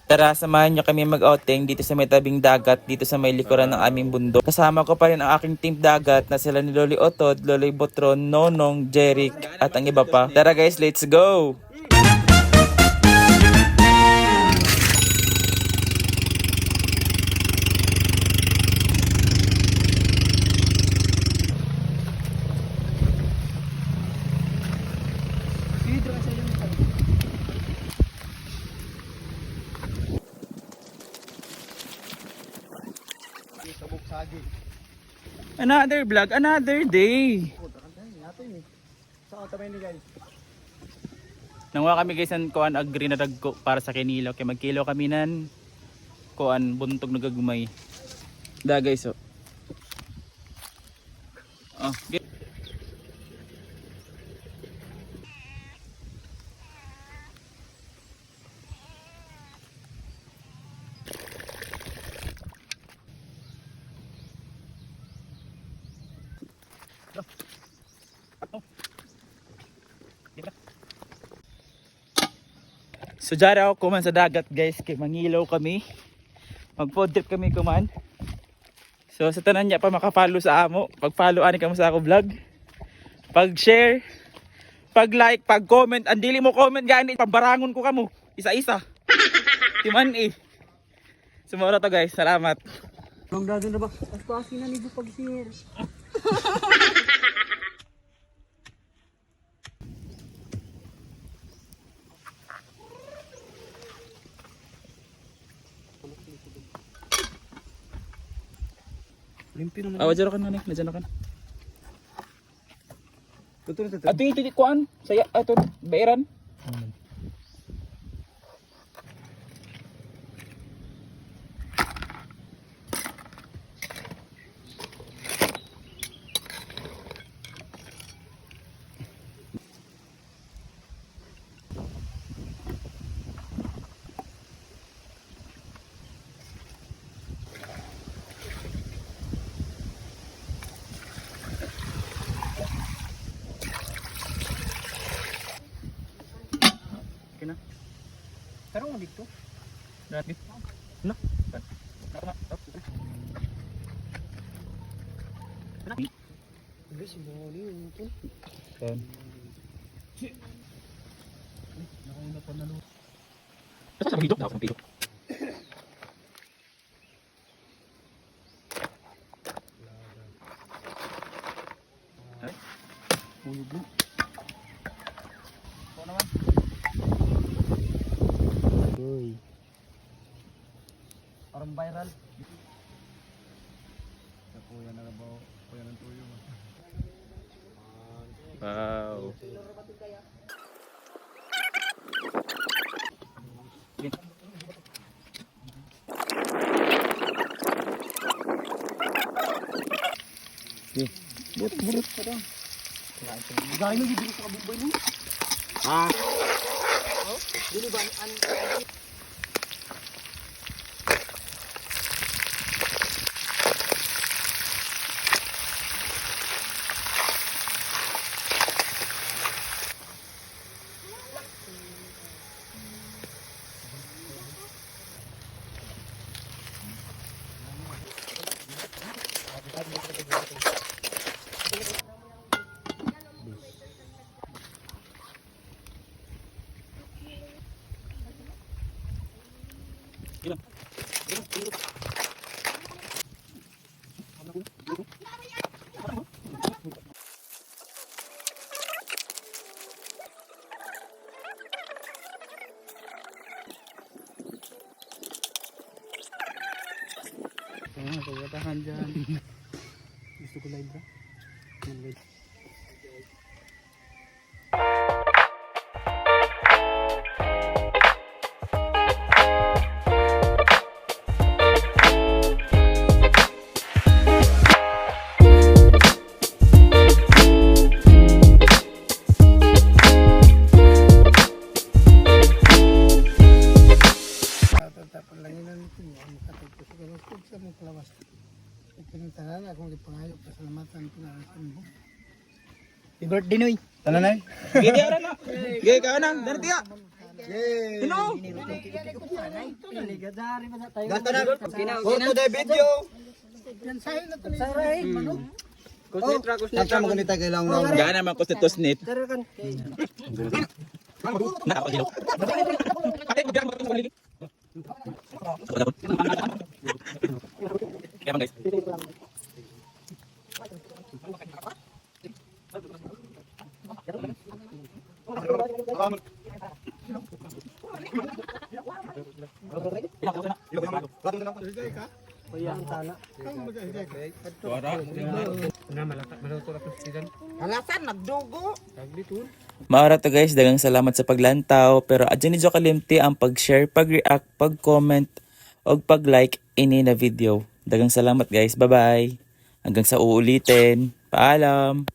Tara, samahan nyo kami mag-outing dito sa may tabing dagat, dito sa may likuran ng aming bundok. Kasama ko pa rin ang aking team dagat na sila ni Loli Otod, Loli Botron, Nonong, Jeric, at ang iba pa. Tara guys, let's go! Another vlog, another day. Nangwa kami guys ng kuan agree na dagko para sa kinilaw kay magkilaw kami nan kuan buntog na gagmay. Da guys oh. Oh, okay. So dara ako kuman sa dagat guys kay mangilaw kami. Mag food trip kami kuman. So sa tanan niya pa maka-follow sa amo. Pag-follow ani kamo sa ako vlog. Pag-share, pag-like, pag-comment. Ang dili mo comment gani pambarangon ko kamo isa-isa. Timan eh. Sumura to guys. Salamat. Ang dado na ba? As na ni pag-share. Limpi naman. Wajar ka na ni, nadyan ka na. Tutur. Ato yung kuan, saya ato bairan. Tarong mo dito. Dati. No. Guys, mo ni ito. Yan. Nakauna pa na no. Basta sa hidok na ako ng pilok. Ay. Ulog mo. Ito naman. Uy. Parang viral. Sa kuya na rabaw. Kuya ng tuyo. Wow. Burut pa daw. Gaya mo dito sa kabumbay mo. Ah. Dili ba an Kayatahan dyan. gusto ko live ba? Birthday noy. Tanan ay. Gigi ara na. Gigi ka na. Dari tiya. Yay! Hello? Ganto na. Go to the video. Tantra mo ganito kailang lang. Gaan naman ko sa tosnit. Na ako dilo. Kaya guys. Halasan nagdugo. Maara to guys, dagang salamat sa paglantaw. Pero adyan ni Jo kalimti ang pag-share, pag-react, pag-comment, o pag-like ini na video. Dagang salamat guys, bye-bye. Hanggang sa uulitin. Paalam.